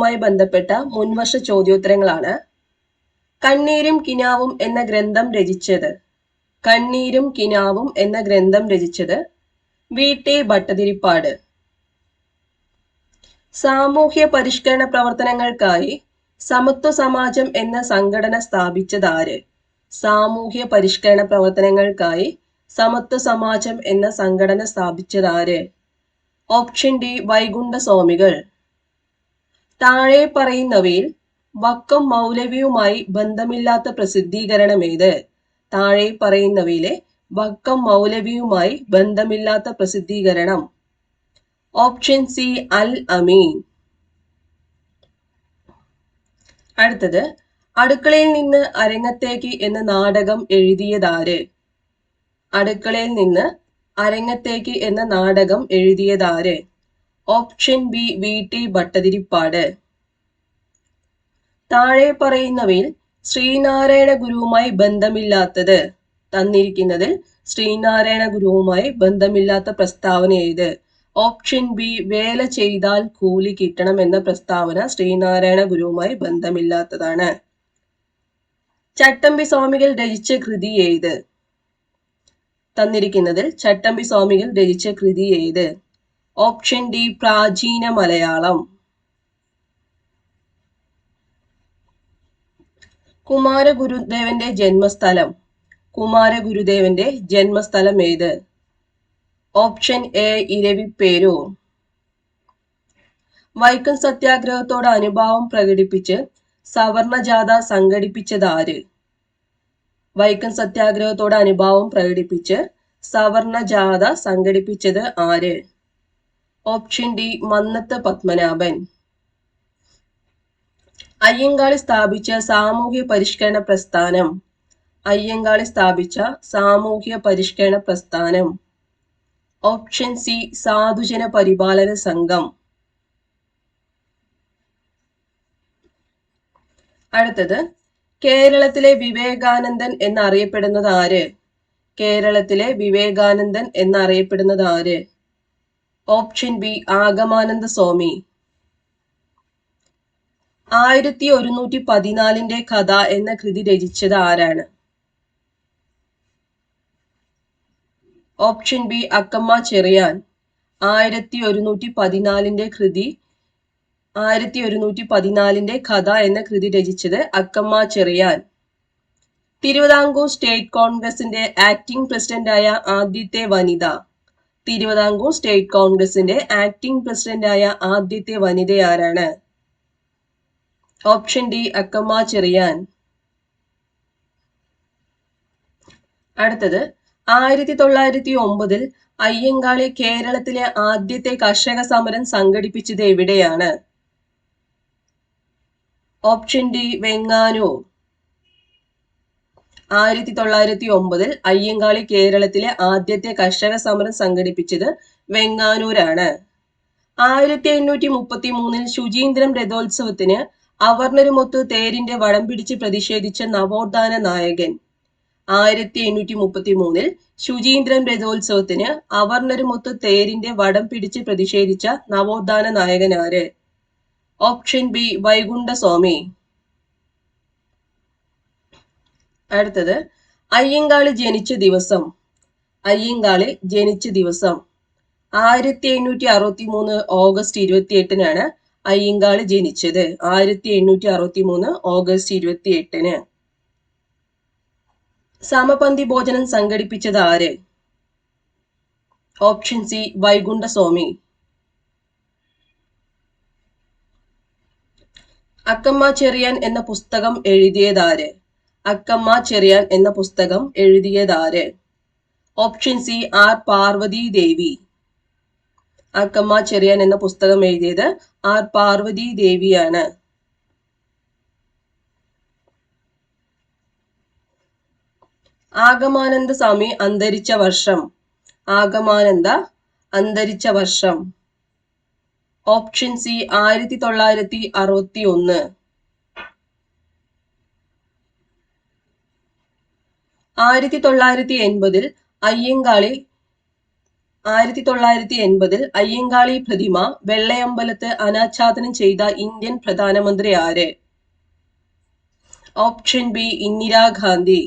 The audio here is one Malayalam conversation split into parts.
ഭാഗവുമായി ബന്ധപ്പെട്ട മുൻവർഷ ചോദ്യോത്തരങ്ങളാണ്. കണ്ണീരും കിനാവും എന്ന ഗ്രന്ഥം രചിച്ചത് കണ്ണീരും കിനാവും എന്ന ഗ്രന്ഥം രചിച്ചത് വി.ടി. ഭട്ടതിരിപ്പാട്. സാമൂഹ്യ പരിഷ്കരണ പ്രവർത്തനങ്ങൾക്കായി സമത്വ സമാജം എന്ന സംഘടന സ്ഥാപിച്ചതാര്? സാമൂഹ്യ പരിഷ്കരണ പ്രവർത്തനങ്ങൾക്കായി സമത്വ സമാജം എന്ന സംഘടന സ്ഥാപിച്ചതാര്? ഓപ്ഷൻ ഡി വൈകുണ്ഠ സ്വാമികൾ. താഴെ പറയുന്നവയിൽ വക്കം മൗലവിയുമായി ബന്ധമില്ലാത്ത പ്രസിദ്ധീകരണമേത്? താഴെ പറയുന്നവയിലെ വക്കം മൗലവിയുമായി ബന്ധമില്ലാത്ത പ്രസിദ്ധീകരണം? ഓപ്ഷൻ സി അൽ അമീൻ. അടുത്തത് അടുക്കളയിൽ നിന്ന് അരങ്ങത്തേക്ക് എന്ന നാടകം എഴുതിയതാര്? അടുക്കളയിൽ നിന്ന് അരങ്ങത്തേക്ക് എന്ന നാടകം എഴുതിയതാര്? Option B V T. ഭട്ടതിരിപ്പാട്. താഴെ പറയുന്നവയിൽ ശ്രീനാരായണ ഗുരുവുമായി ബന്ധമില്ലാത്തത്? തന്നിരിക്കുന്നതിൽ ശ്രീനാരായണ ഗുരുവുമായി ബന്ധമില്ലാത്ത പ്രസ്താവന ഏത്? ഓപ്ഷൻ ബി വേല ചെയ്താൽ കൂലി കിട്ടണം എന്ന പ്രസ്താവന ശ്രീനാരായണ ഗുരുവുമായി ബന്ധമില്ലാത്തതാണ്. ചട്ടമ്പി സ്വാമികൾ രചിച്ച കൃതി ഏത്? തന്നിരിക്കുന്നതിൽ ചട്ടമ്പി സ്വാമികൾ രചിച്ച കൃതി ഏത്? ഓപ്ഷൻ ഡി പ്രാചീന മലയാളം. കുമാരഗുരുദേവന്റെ ജന്മസ്ഥലം കുമാരഗുരുദേവന്റെ ജന്മസ്ഥലം ഏത്? Option A Eraviperoor. വൈക്കം സത്യാഗ്രഹത്തോട് അനുഭാവം പ്രകടിപ്പിച്ച് സവർണ ജാഥ സംഘടിപ്പിച്ചതാര്? വൈക്കം സത്യാഗ്രഹത്തോട് അനുഭാവം പ്രകടിപ്പിച്ച് സവർണ ജാഥ സംഘടിപ്പിച്ചത് ആര്? Option D Mannathu Padmanabhan. അയ്യങ്കാളി സ്ഥാപിച്ച സാമൂഹ്യ പരിഷ്കരണ പ്രസ്ഥാനം? അയ്യങ്കാളി സ്ഥാപിച്ച സാമൂഹ്യ പരിഷ്കരണ പ്രസ്ഥാനം? ഓപ്ഷൻ സി സാധുജന പരിപാലന സംഘം. അടുത്തത് കേരളത്തിലെ വിവേകാനന്ദൻ എന്നറിയപ്പെടുന്നത് ആര്? കേരളത്തിലെ വിവേകാനന്ദൻ എന്നറിയപ്പെടുന്നത് ആര്? ഓപ്ഷൻ ബി ആഗമാനന്ദ സ്വാമി. 1114 കഥ എന്ന കൃതി രചിച്ചത് ആരാണ്? Option B Akkamma Cherian. 1114 കൃതി 1114 കഥ എന്ന കൃതി രചിച്ചത് അക്കമ്മ ചെറിയാൻ. തിരുവിതാംകൂർ സ്റ്റേറ്റ് കോൺഗ്രസിന്റെ ആക്ടിംഗ് പ്രസിഡന്റായ ആദ്യത്തെ വനിത? തിരുവിതാംകൂർ സ്റ്റേറ്റ് കോൺഗ്രസിന്റെ ആക്ടിംഗ് പ്രസിഡന്റായ ആദ്യത്തെ വനിത ആരാണ്? Option D Akkamma Cherian. അടുത്തത് 1909 അയ്യങ്കാളി കേരളത്തിലെ ആദ്യത്തെ കർഷക സമരം സംഘടിപ്പിച്ചത് എവിടെയാണ്? Option D Venganoor. 1909 അയ്യങ്കാളി കേരളത്തിലെ ആദ്യത്തെ കർഷക സമരം സംഘടിപ്പിച്ചത് വെങ്ങാനൂരാണ്. 1833 ശുചീന്ദ്രം രഥോത്സവത്തിന് അവർണരുമൊത്ത് തേരിന്റെ വടം പിടിച്ച് പ്രതിഷേധിച്ച നവോത്ഥാന നായകൻ? 1833 ശുചീന്ദ്രം രഥോത്സവത്തിന് അവർണരുമൊത്ത് തേരിന്റെ വടം പിടിച്ച് പ്രതിഷേധിച്ച നവോത്ഥാന നായകൻ ആര്? ഓപ്ഷൻ ബി വൈകുണ്ഠ സ്വാമി. അടുത്തത് അയ്യങ്കാളി ജനിച്ച ദിവസം? അയ്യങ്കാളി ജനിച്ച ദിവസം 1863 ഓഗസ്റ്റ് 28-നാണ് അയ്യങ്കാളി ജനിച്ചത്. 1863 ഓഗസ്റ്റ് 28-ന്. സമപന്തി ഭോജനം സംഘടിപ്പിച്ചത് ആര്? ഓപ്ഷൻ സി വൈകുണ്ഠ സ്വാമി. അക്കമ്മ ചെറിയാൻ എന്ന പുസ്തകം എഴുതിയതാര്? അക്കമ്മ ചെറിയാൻ എന്ന പുസ്തകം എഴുതിയതാര്? ഓപ്ഷൻ സി ആർ പാർവതി ദേവി. അക്കമ്മ ചെറിയാൻ എന്ന പുസ്തകം എഴുതിയത് ആർ പാർവതി ദേവിയാണ്. ആഗമാനന്ദ സ്വാമി അന്തരിച്ച വർഷം? ആഗമാനന്ദ അന്തരിച്ച വർഷം? Option C 1961. 1980 അയ്യങ്കാളി 1980 അയ്യങ്കാളി പ്രതിമ വെള്ളയമ്പലത്ത് അനാച്ഛാദനം ചെയ്ത ഇന്ത്യൻ പ്രധാനമന്ത്രി ആര്? Option B Indira Gandhi.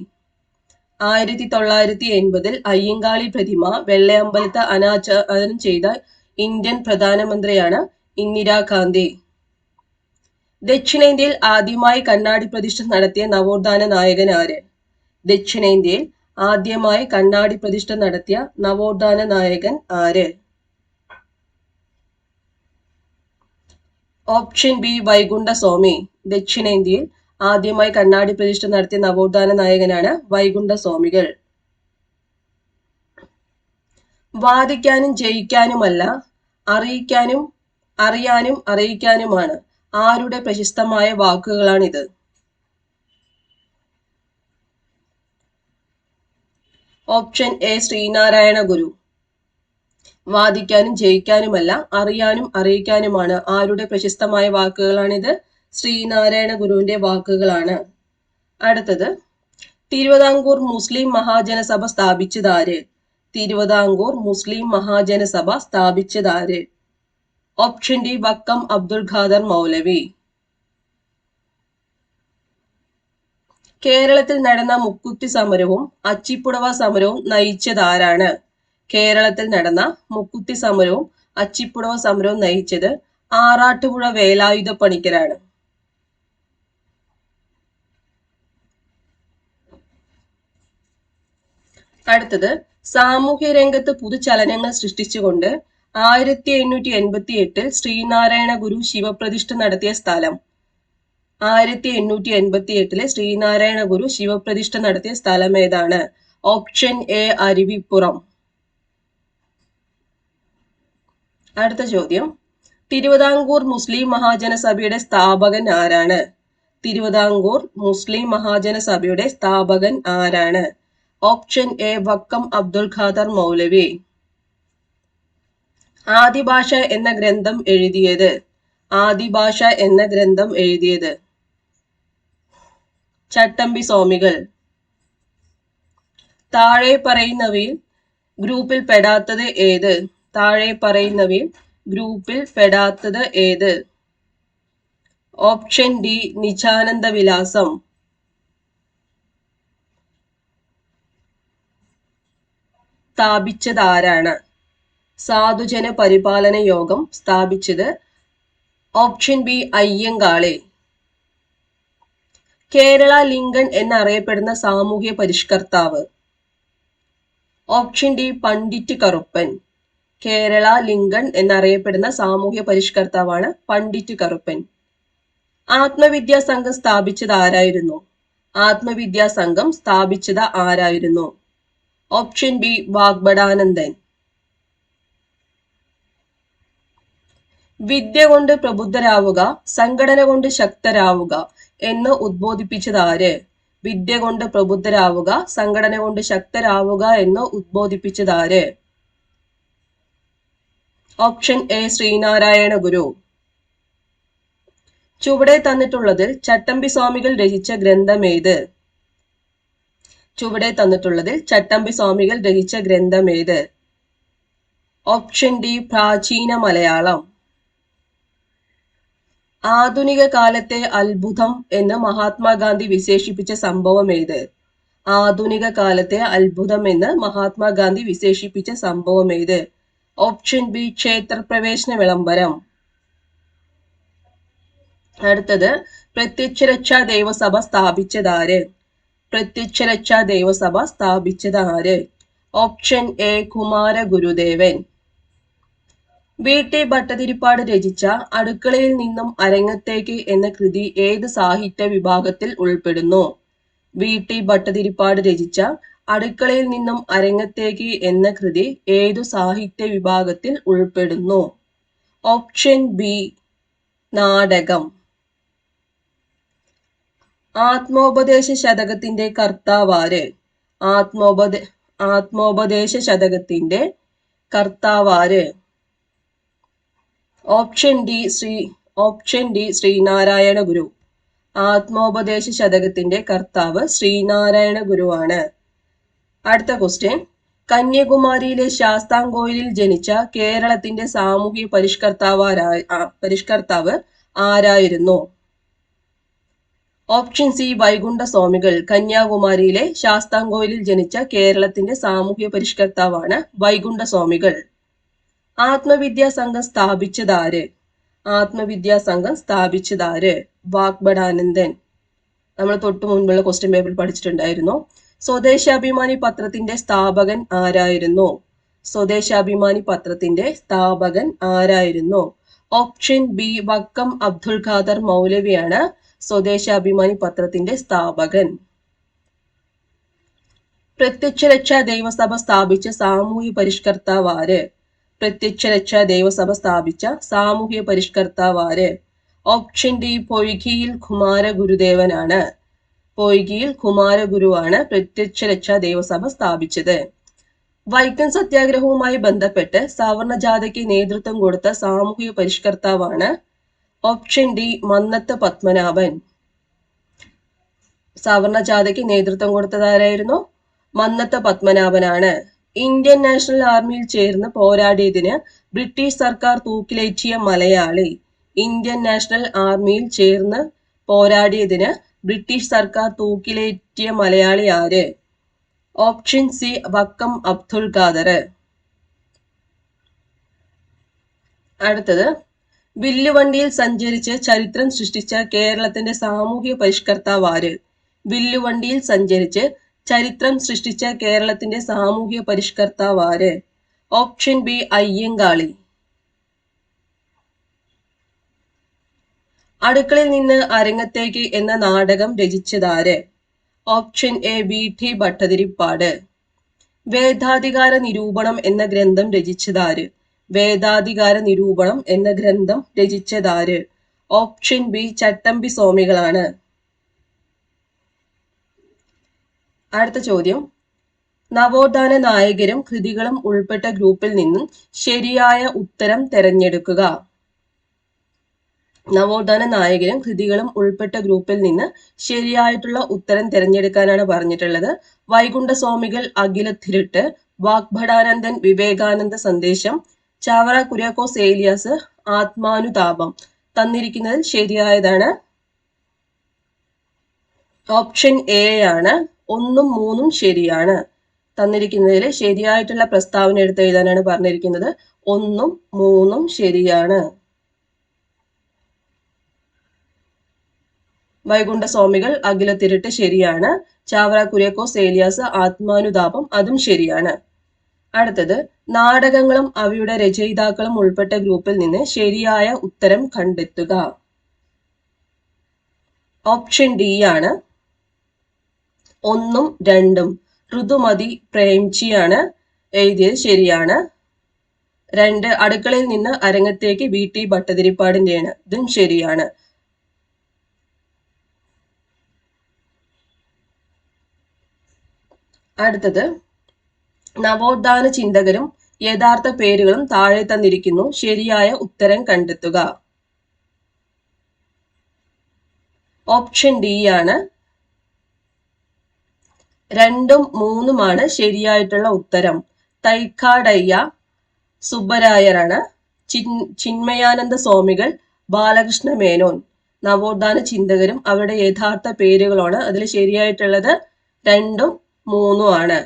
1980 അയ്യങ്കാളി പ്രതിമ വെള്ളയമ്പലത്ത് അനാച്ഛാദനം ചെയ്ത ഇന്ത്യൻ പ്രധാനമന്ത്രിയാണ് ഇന്ദിരാഗാന്ധി. ദക്ഷിണേന്ത്യയിൽ ആദ്യമായി കണ്ണാടി പ്രതിഷ്ഠ നടത്തിയ നവോത്ഥാന നായകൻ ആര്? ദക്ഷിണേന്ത്യയിൽ ആദ്യമായി കണ്ണാടി പ്രതിഷ്ഠ നടത്തിയ നവോത്ഥാന നായകൻ ആര്? Option B Vaikunda Swami. ദക്ഷിണേന്ത്യയിൽ ആദ്യമായി കണ്ണാടി പ്രതിഷ്ഠ നടത്തിയ നവോത്ഥാന നായകനാണ് വൈകുണ്ഠസ്വാമികൾ. വാദിക്കാനും ജയിക്കാനുമല്ല, അറിയാനും അറിയിക്കാനുമാണ്. ആരുടെ പ്രശസ്തമായ വാക്കുകളാണിത്? ഓപ്ഷൻ എ ശ്രീനാരായണ ഗുരു. വാദിക്കാനും ജയിക്കാനുമല്ല, അറിയാനും അറിയിക്കാനുമാണ്. ആരുടെ പ്രശസ്തമായ വാക്കുകളാണിത്? ശ്രീനാരായണ ഗുരുവിന്റെ വാക്കുകളാണ്. അടുത്തത്, തിരുവിതാംകൂർ മുസ്ലിം മഹാജനസഭ സ്ഥാപിച്ചതാര്? തിരുവിതാംകൂർ മുസ്ലിം മഹാജനസഭ സ്ഥാപിച്ചതാര്? ഓപ്ഷൻ ഡി വക്കം അബ്ദുൽ ഖാദർ മൗലവി. കേരളത്തിൽ നടന്ന മുക്കുത്തി സമരവും അച്ചിപ്പുടവ സമരവും നയിച്ചതാരാണ്? കേരളത്തിൽ നടന്ന മുക്കുത്തി സമരവും അച്ചിപ്പുടവ സമരവും നയിച്ചത് ആറാട്ടുപുഴ വേലായുധ പണിക്കരാണ്. അടുത്തത്, സാമൂഹ്യ രംഗത്ത് പുതുചലനങ്ങൾ സൃഷ്ടിച്ചുകൊണ്ട് 1888 ശ്രീനാരായണ ഗുരു ശിവപ്രതിഷ്ഠ നടത്തിയ സ്ഥലം. 1888 ശ്രീനാരായണ ഗുരു ശിവപ്രതിഷ്ഠ നടത്തിയ സ്ഥലം ഏതാണ്? Option A Aruvippuram. അടുത്ത ചോദ്യം, തിരുവിതാംകൂർ മുസ്ലിം മഹാജനസഭയുടെ സ്ഥാപകൻ ആരാണ്? തിരുവിതാംകൂർ മുസ്ലിം മഹാജനസഭയുടെ സ്ഥാപകൻ ആരാണ്? ഓപ്ഷൻ എ വക്കം അബ്ദുൽ ഖാദർ മൗലവി. ആദിഭാഷ എന്ന ഗ്രന്ഥം എഴുതിയത്? ആദിഭാഷ എന്ന ഗ്രന്ഥം എഴുതിയത് ചട്ടമ്പി സ്വാമികൾ. താഴെ പറയുന്നവയിൽ ഗ്രൂപ്പിൽ പെടാത്തത് ഏത്? താഴെ പറയുന്നവയിൽ ഗ്രൂപ്പിൽ പെടാത്തത് ഏത്? ഓപ്ഷൻ ഡി നിജാനന്ദ വിലാസം. സ്ഥാപിച്ചതാരാണ്? സാധുജന പരിപാലന യോഗം സ്ഥാപിച്ചത് ഓപ്ഷൻ ബി അയ്യങ്കാളി. കേരള ലിങ്കൺ എന്നറിയപ്പെടുന്ന സാമൂഹ്യ പരിഷ്കർത്താവ്? Option D Pandit Karuppan. കേരള ലിങ്കൺ എന്നറിയപ്പെടുന്ന സാമൂഹ്യ പരിഷ്കർത്താവാണ് പണ്ഡിറ്റ് കറുപ്പൻ. ആത്മവിദ്യാ സംഘം സ്ഥാപിച്ചത് ആരായിരുന്നു? ആത്മവിദ്യാ സംഘം സ്ഥാപിച്ചത് ആരായിരുന്നു? Option B Vagbhatananda. വിദ്യ കൊണ്ട് പ്രബുദ്ധരാവുക, സംഘടന കൊണ്ട് ശക്തരാവുക എന്ന് ഉദ്ബോധിപ്പിച്ചത് ആര്? വിദ്യ കൊണ്ട് പ്രബുദ്ധരാവുക, സംഘടന കൊണ്ട് ശക്തരാവുക എന്ന് ഉദ്ബോധിപ്പിച്ചത് ആര്? ഓപ്ഷൻ എ ശ്രീനാരായണ ഗുരു. ചുവടെ തന്നിട്ടുള്ളതിൽ ചട്ടമ്പി സ്വാമികൾ രചിച്ച ഗ്രന്ഥം ഏത്? ചുവടെ തന്നിട്ടുള്ളതിൽ ചട്ടമ്പി സ്വാമികൾ രചിച്ച ഗ്രന്ഥം ഏത്? ഓപ്ഷൻ ഡി പ്രാചീന മലയാളം. ആധുനിക കാലത്തെ അത്ഭുതം എന്ന് മഹാത്മാഗാന്ധി വിശേഷിപ്പിച്ച സംഭവം ഏത്? ആധുനിക കാലത്തെ അത്ഭുതം എന്ന് മഹാത്മാഗാന്ധി വിശേഷിപ്പിച്ച സംഭവം ഏത്? ഓപ്ഷൻ ബി ക്ഷേത്രപ്രവേശന വിളംബരം. അടുത്തത്, പ്രത്യക്ഷരക്ഷാ ദേവസഭ സ്ഥാപിച്ചതാര്? പ്രത്യക്ഷരക്ഷാ ദേവസഭ സ്ഥാപിച്ചതാര്? ഓപ്ഷൻ എ കുമാര ഗുരുദേവൻ. വി.ടി. ഭട്ടതിരിപ്പാട് രചിച്ച അടുക്കളയിൽ നിന്നും അരങ്ങത്തേക്ക് എന്ന കൃതി ഏത് സാഹിത്യ വിഭാഗത്തിൽ ഉൾപ്പെടുന്നു? വി.ടി. ഭട്ടതിരിപ്പാട് രചിച്ച അടുക്കളയിൽ നിന്നും അരങ്ങത്തേക്ക് എന്ന കൃതി ഏതു സാഹിത്യ വിഭാഗത്തിൽ ഉൾപ്പെടുന്നു? ഓപ്ഷൻ ബി നാടകം. ആത്മോപദേശ ശതകത്തിന്റെ കർത്താവാര്? ആത്മോപദേശ ശതകത്തിന്റെ കർത്താവാര്? ഓപ്ഷൻ ഡി ശ്രീനാരായണ ഗുരു. ആത്മോപദേശ ശതകത്തിന്റെ കർത്താവ് ശ്രീനാരായണ ഗുരുവാണ്. അടുത്ത ക്വസ്റ്റ്യൻ, കന്യാകുമാരിയിലെ ശാസ്താംകോയിലിൽ ജനിച്ച കേരളത്തിന്റെ സാമൂഹ്യ പരിഷ്കർത്താവ് ആരായിരുന്നു? ഓപ്ഷൻ സി വൈകുണ്ഠ സ്വാമികൾ. കന്യാകുമാരിയിലെ ശാസ്താംകോയിലിൽ ജനിച്ച കേരളത്തിന്റെ സാമൂഹ്യ പരിഷ്കർത്താവാണ് വൈകുണ്ഠ സ്വാമികൾ. ആത്മവിദ്യാ സംഘം സ്ഥാപിച്ചതാര്? ആത്മവിദ്യാ സംഘം സ്ഥാപിച്ചതാര്? വാഗ്ഭടാനന്ദൻ. നമ്മൾ തൊട്ടു മുൻപുള്ള ക്വസ്റ്റ്യൻ പേപ്പറിൽ പഠിച്ചിട്ടുണ്ടായിരുന്നു. സ്വദേശാഭിമാനി പത്രത്തിന്റെ സ്ഥാപകൻ ആരായിരുന്നു? സ്വദേശാഭിമാനി പത്രത്തിന്റെ സ്ഥാപകൻ ആരായിരുന്നു? ഓപ്ഷൻ ബി വക്കം അബ്ദുൽ ഖാദർ മൗലവിയാണ് സ്വദേശാഭിമാനി പത്രത്തിന്റെ സ്ഥാപകൻ. പ്രത്യക്ഷരക്ഷാ ദൈവസഭ സ്ഥാപിച്ച സാമൂഹ്യ പരിഷ്കർത്താവ് ആര്? പ്രത്യക്ഷരക്ഷാ ദൈവസഭ സ്ഥാപിച്ച സാമൂഹ്യ പരിഷ്കർത്താവ് ആര്? ഓപ്ഷൻ ഡി പൊയ്കയിൽ കുമാരഗുരുദേവനാണ്. പൊയ്കയിൽ കുമാരഗുരുവാണ് പ്രത്യക്ഷരക്ഷാ ദൈവസഭ സ്ഥാപിച്ചത്. വൈക്കം സത്യാഗ്രഹവുമായി ബന്ധപ്പെട്ട് സവർണ ജാഥയ്ക്ക് നേതൃത്വം കൊടുത്ത സാമൂഹിക പരിഷ്കർത്താവാണ് ഓപ്ഷൻ ഡി മന്നത്ത് പത്മനാഭൻ. സവർണ ജാഥയ്ക്ക് നേതൃത്വം കൊടുത്തതാരായിരുന്നു? മന്നത്ത് പത്മനാഭനാണ്. ഇന്ത്യൻ നാഷണൽ ആർമിയിൽ ചേർന്ന് പോരാടിയതിന് ബ്രിട്ടീഷ് സർക്കാർ തൂക്കിലേറ്റിയ മലയാളി. ഇന്ത്യൻ നാഷണൽ ആർമിയിൽ ചേർന്ന് പോരാടിയതിന് ബ്രിട്ടീഷ് സർക്കാർ തൂക്കിലേറ്റിയ മലയാളി ആര്? Option C Vakkom Abdul Khader. അടുത്തത് വില്ലുവണ്ടിയിൽ സഞ്ചരിച്ച് ചരിത്രം സൃഷ്ടിച്ച കേരളത്തിന്റെ സാമൂഹ്യ പരിഷ്കർത്താവ് ആര്? വില്ലുവണ്ടിയിൽ സഞ്ചരിച്ച് ചരിത്രം സൃഷ്ടിച്ച കേരളത്തിന്റെ സാമൂഹ്യ പരിഷ്കർത്താവ് ആര്? Option B Ayyankali. അടുക്കളയിൽ നിന്ന് അരങ്ങത്തേക്ക് എന്ന നാടകം രചിച്ചതാര്? Option A V T Bhattathiripad. വേദാധികാര നിരൂപണം എന്ന ഗ്രന്ഥം രചിച്ചതാര്? വേദാധികാര നിരൂപണം എന്ന ഗ്രന്ഥം രചിച്ചതാര്? ഓപ്ഷൻ ബി ചട്ടമ്പി സ്വാമികളാണ്. അടുത്ത ചോദ്യം, നവോത്ഥാന നായകരും കൃതികളും ഉൾപ്പെട്ട ഗ്രൂപ്പിൽ നിന്നും ശരിയായ ഉത്തരം തിരഞ്ഞെടുക്കുക. നവോത്ഥാന നായകരും കൃതികളും ഉൾപ്പെട്ട ഗ്രൂപ്പിൽ നിന്ന് ശരിയായിട്ടുള്ള ഉത്തരം തിരഞ്ഞെടുക്കാനാണ് പറഞ്ഞിട്ടുള്ളത്. വൈകുണ്ഠ സ്വാമികൾ അഖിലത്തിരുട്ട്, വാഗ്ഭടാനന്ദൻ വിവേകാനന്ദ സന്ദേശം, ചാവറ കുര്യാക്കോസ് ഏലിയാസ് ആത്മാനുതാപം. തന്നിരിക്കുന്നതിൽ ശരിയായതാണ് ഓപ്ഷൻ എ ആണ്. 1ഉം 3ഉം ശരിയാണ്. തന്നിരിക്കുന്നതിൽ ശരിയായിട്ടുള്ള പ്രസ്താവന എടുത്ത് എഴുതാനാണ് പറഞ്ഞിരിക്കുന്നത്. 1ഉം 3ഉം ശരിയാണ്. വൈകുണ്ഠ സ്വാമികൾ അഖിലത്തിരുട്ട് ശരിയാണ്. ചാവറ കുര്യാക്കോസ് ഏലിയാസ് ആത്മാനുതാപം അതും ശരിയാണ്. അടുത്തത്, നാടകങ്ങളും അവയുടെ രചയിതാക്കളും ഉൾപ്പെട്ട ഗ്രൂപ്പിൽ നിന്ന് ശരിയായ ഉത്തരം കണ്ടെത്തുക. ഓപ്ഷൻ ഡി ആണ്. 1ഉം 2ഉം ഋതുമതി പ്രേംജിയാണ് എഴുതിയത് ശരിയാണ്. 2 അടുക്കളയിൽ നിന്ന് അരങ്ങത്തേക്ക് വി ടി ഭട്ടതിരിപ്പാടിന്റെയാണ്, ഇതും ശരിയാണ്. അടുത്തത്, നവോത്ഥാന ചിന്തകരും യഥാർത്ഥ പേരുകളും താഴെ തന്നിരിക്കുന്നു. ശരിയായ ഉത്തരം കണ്ടെത്തുക. ഓപ്ഷൻ ഡി ആണ്. 2ഉം 3ഉമാണ് ശരിയായിട്ടുള്ള ഉത്തരം. തൈക്കാടയ്യ സുബ്ബരായരാണ്. ചിന്മയാനന്ദ സ്വാമികൾ, ബാലകൃഷ്ണ മേനോൻ. നവോത്ഥാന ചിന്തകരും അവരുടെ യഥാർത്ഥ പേരുകളാണ്. അതിൽ ശരിയായിട്ടുള്ളത് 2ഉം 3ഉം ആണ്.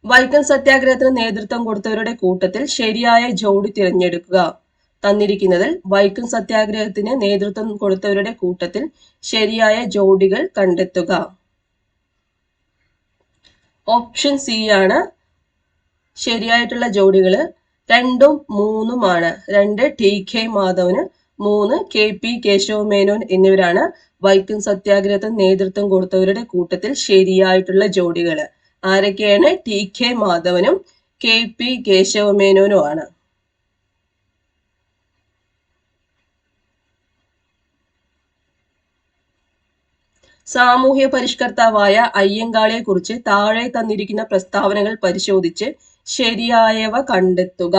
വൈക്കം സത്യാഗ്രഹത്തിന് നേതൃത്വം കൊടുത്തവരുടെ കൂട്ടത്തിൽ ശരിയായ ജോഡി തിരഞ്ഞെടുക്കുക. തന്നിരിക്കുന്നതിൽ വൈക്കം സത്യാഗ്രഹത്തിന് നേതൃത്വം കൊടുത്തവരുടെ കൂട്ടത്തിൽ ശരിയായ ജോഡികൾ കണ്ടെത്തുക. ഓപ്ഷൻ സി ആണ്. ശരിയായിട്ടുള്ള ജോഡികള് 2ഉം 3ഉമാണ്. 2 T K Madhavan, 3 K P Kesava Menon എന്നിവരാണ് വൈക്കം സത്യാഗ്രഹത്തിന് നേതൃത്വം കൊടുത്തവരുടെ കൂട്ടത്തിൽ ശരിയായിട്ടുള്ള ജോഡികള്. ആരൊക്കെയാണ്? ടി കെ മാധവനും കെ പി കേശവമേനോനും ആണ്. സാമൂഹ്യ പരിഷ്കർത്താവായ അയ്യങ്കാളിയെ കുറിച്ച് താഴെ തന്നിരിക്കുന്ന പ്രസ്താവനകൾ പരിശോധിച്ച് ശരിയായവ കണ്ടെത്തുക.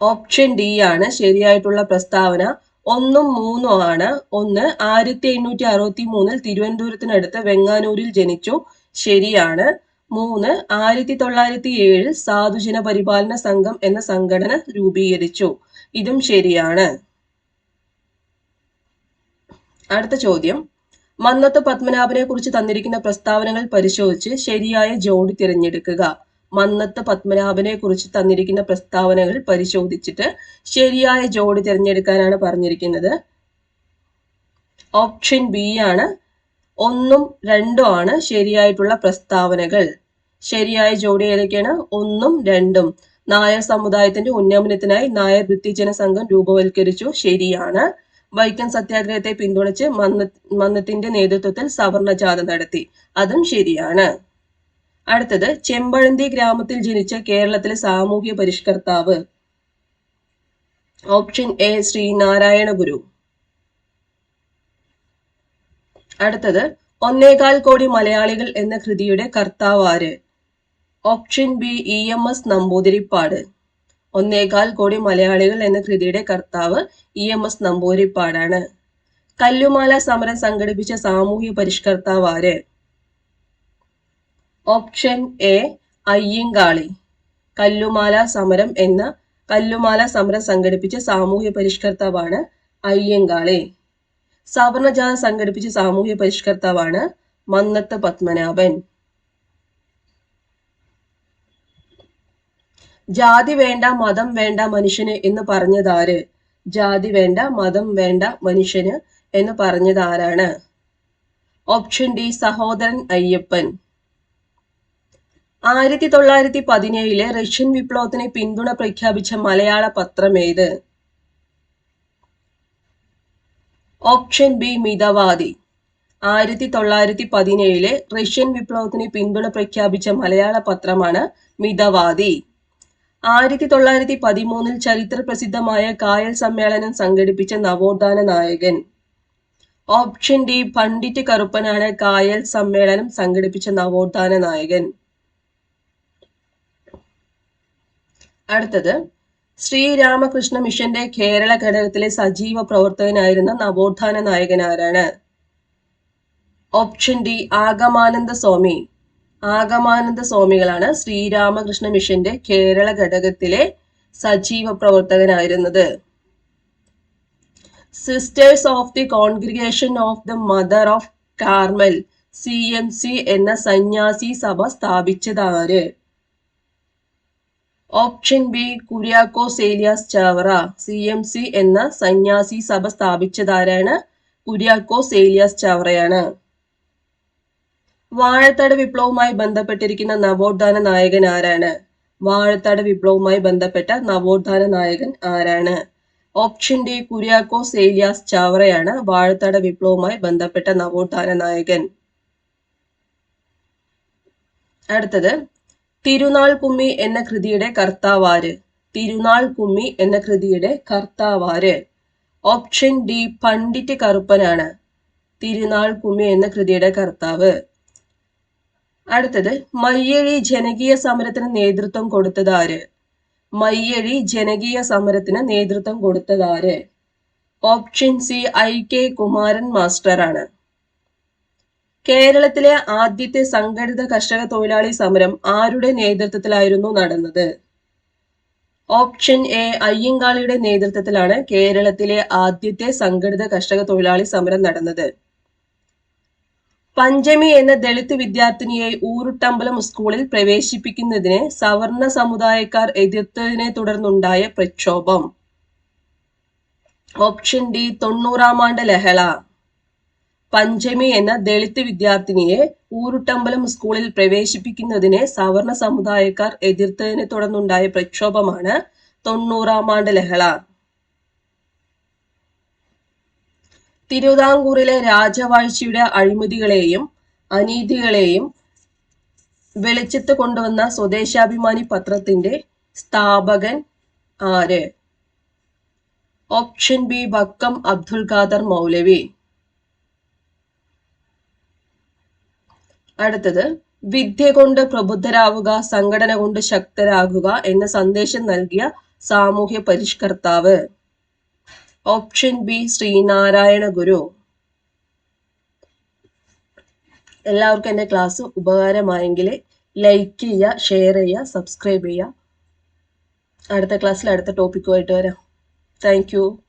ഓപ്ഷൻ ഡി ആണ് ശരിയായിട്ടുള്ള പ്രസ്താവന. 1ഉം 3ഉം ആണ്. 1 1863 തിരുവനന്തപുരത്തിനടുത്ത് വെങ്ങാനൂരിൽ ജനിച്ചു, ശരിയാണ്. 3 1907 സാധുജന പരിപാലന സംഘം എന്ന സംഘടന രൂപീകരിച്ചു, ഇതും ശരിയാണ്. അടുത്ത ചോദ്യം, മന്നത്ത് പത്മനാഭനെ കുറിച്ച് തന്നിരിക്കുന്ന പ്രസ്താവനകൾ പരിശോധിച്ച് ശരിയായ ജോഡി തിരഞ്ഞെടുക്കുക. മന്നത്ത് പത്മനാഭനെ കുറിച്ച് തന്നിരിക്കുന്ന പ്രസ്താവനകൾ പരിശോധിച്ചിട്ട് ശരിയായ ജോഡി തിരഞ്ഞെടുക്കാനാണ് പറഞ്ഞിരിക്കുന്നത്. ഓപ്ഷൻ ബി ആണ്. 1ഉം 2ഉം ആണ് ശരിയായിട്ടുള്ള പ്രസ്താവനകൾ. ശരിയായ ജോഡി ഏതൊക്കെയാണ്? 1ഉം 2ഉം. നായർ സമുദായത്തിന്റെ ഉന്നമനത്തിനായി നായർ വൃത്തിജന സംഘം രൂപവൽക്കരിച്ചു, ശരിയാണ്. വൈക്കം സത്യാഗ്രഹത്തെ പിന്തുണച്ച് മന്നത്തിന്റെ നേതൃത്വത്തിൽ സവർണ ജാഥ നടത്തി, അതും ശരിയാണ്. അടുത്തത്, ചെമ്പഴന്തി ഗ്രാമത്തിൽ ജനിച്ച കേരളത്തിലെ സാമൂഹ്യ പരിഷ്കർത്താവ്. ഓപ്ഷൻ എ ശ്രീനാരായണ ഗുരു. അടുത്തത്, 1.25 കോടി മലയാളികൾ എന്ന കൃതിയുടെ കർത്താവ് ആര്? Option B EMS Namboodiripad. 1.25 കോടി മലയാളികൾ എന്ന കൃതിയുടെ കർത്താവ് EMS നമ്പൂതിരിപ്പാടാണ്. കല്ലുമാല സമരം സംഘടിപ്പിച്ച സാമൂഹ്യ പരിഷ്കർത്താവ് ആര്? Option A Ayyankali. കല്ലുമാല സമരം സംഘടിപ്പിച്ച സാമൂഹ്യ പരിഷ്കർത്താവാണ് അയ്യങ്കാളി. സവർണജാഥ സംഘടിപ്പിച്ച സാമൂഹ്യ പരിഷ്കർത്താവാണ് മന്നത്ത് പത്മനാഭൻ. ജാതി വേണ്ട മതം വേണ്ട മനുഷ്യന് എന്ന് പറഞ്ഞതാര്? ജാതി വേണ്ട മതം വേണ്ട മനുഷ്യന് എന്ന് പറഞ്ഞത് ആരാണ്? Option D Sahodaran Ayyappan. 1917 Russian വിപ്ലവത്തിന് പിന്തുണ പ്രഖ്യാപിച്ച മലയാള പത്രം ഏത്? Option B Mithavadi. 1917 റഷ്യൻ വിപ്ലവത്തിന് പിന്തുണ പ്രഖ്യാപിച്ച മലയാള പത്രമാണ് മിതവാദി. 1913 ചരിത്ര പ്രസിദ്ധമായ കായൽ സമ്മേളനം സംഘടിപ്പിച്ച നവോത്ഥാന നായകൻ. ഓപ്ഷൻ ഡി പണ്ഡിറ്റ് കറുപ്പനാണ് കായൽ സമ്മേളനം സംഘടിപ്പിച്ച നവോത്ഥാന നായകൻ. അടുത്തത്, ശ്രീരാമകൃഷ്ണ മിഷന്റെ കേരള ഘടകത്തിലെ സജീവ പ്രവർത്തകനായിരുന്ന നവോത്ഥാന നായകൻ ആരാണ്? Option D Agamananda Swami. ആഗമാനന്ദ സ്വാമികളാണ് ശ്രീരാമകൃഷ്ണ മിഷന്റെ കേരള ഘടകത്തിലെ സജീവ പ്രവർത്തകനായിരുന്നത്. Sisters of the congregation of the mother of Carmel CMC എന്ന സന്യാസി സഭ സ്ഥാപിച്ചതാര്? Option B Kuriakose Elias Chavara. CMC എന്ന സന്യാസി സഭ സ്ഥാപിച്ചതാരാണ്? കുര്യാക്കോസ് ഏലിയാസ് ചാവറയാണ്. വാഴത്തട വിപ്ലവവുമായി ബന്ധപ്പെട്ടിരിക്കുന്ന നവോത്ഥാന നായകൻ ആരാണ്? വാഴത്തട വിപ്ലവവുമായി ബന്ധപ്പെട്ട നവോത്ഥാന നായകൻ ആരാണ്? ഓപ്ഷൻ ഡി കുര്യാക്കോസ് ഏലിയാസ് ചാവറയാണ് വാഴത്തട വിപ്ലവവുമായി ബന്ധപ്പെട്ട നവോത്ഥാന നായകൻ. അടുത്തത്, തിരുനാൾ കുമ്മി എന്ന കൃതിയുടെ കർത്താവാര്? തിരുനാൾ കുമ്മി എന്ന കൃതിയുടെ കർത്താവാര്? ഓപ്ഷൻ ഡി പണ്ഡിറ്റ് കറുപ്പനാണ് തിരുനാൾ കുമ്മി എന്ന കൃതിയുടെ കർത്താവ്. അടുത്തത്, മയ്യഴി ജനകീയ സമരത്തിന് നേതൃത്വം കൊടുത്തതാര്? മയ്യഴി ജനകീയ സമരത്തിന് നേതൃത്വം കൊടുത്തതാര്? Option C IK Kumaran master ആണ്. കേരളത്തിലെ ആദ്യത്തെ സംഘടിത കർഷക തൊഴിലാളി സമരം ആരുടെ നേതൃത്വത്തിലായിരുന്നു നടന്നത്? ഓപ്ഷൻ എ അയ്യങ്കാളിയുടെ നേതൃത്വത്തിലാണ് കേരളത്തിലെ ആദ്യത്തെ സംഘടിത കർഷക തൊഴിലാളി സമരം നടന്നത്. പഞ്ചമി എന്ന ദളിത് വിദ്യാർത്ഥിനിയെ ഊരുട്ടമ്പലം സ്കൂളിൽ പ്രവേശിപ്പിക്കുന്നതിനെ സവർണ സമുദായക്കാർ എതിർത്തതിനെ തുടർന്നുണ്ടായ പ്രക്ഷോഭം. ഓപ്ഷൻ ഡി 90-ാം ആണ്ട് ലഹള. പഞ്ചമി എന്ന ദളിത് വിദ്യാർത്ഥിനിയെ ഊരുട്ടമ്പലം സ്കൂളിൽ പ്രവേശിപ്പിക്കുന്നതിനെ സവർണ സമുദായക്കാർ എതിർത്തതിനെ തുടർന്നുണ്ടായ പ്രക്ഷോഭമാണ് 90-ാം ആണ്ട് ലഹള. തിരുവിതാംകൂറിലെ രാജവാഴ്ചയുടെ അഴിമതികളെയും അനീതികളെയും വെളിച്ചത്ത് കൊണ്ടുവന്ന സ്വദേശാഭിമാനി പത്രത്തിന്റെ സ്ഥാപകൻ ആര്? ഓപ്ഷൻ ബി വക്കം അബ്ദുൽ ഖാദർ മൗലവി. അടുത്തത്, വിദ്യ കൊണ്ട് പ്രബുദ്ധരാവുക, സംഘടന കൊണ്ട് ശക്തരാകുക എന്ന സന്ദേശം നൽകിയ സാമൂഹ്യ പരിഷ്കർത്താവ്. ഓപ്ഷൻ ബി ശ്രീനാരായണ ഗുരു. എല്ലാവർക്കും എൻ്റെ ക്ലാസ് ഉപകാരമായെങ്കിൽ ലൈക്ക് ചെയ്യുക, ഷെയർ ചെയ്യുക, സബ്സ്ക്രൈബ് ചെയ്യുക. അടുത്ത ക്ലാസ്സിൽ അടുത്ത ടോപ്പിക്കുമായിട്ട് വരാം. Thank you.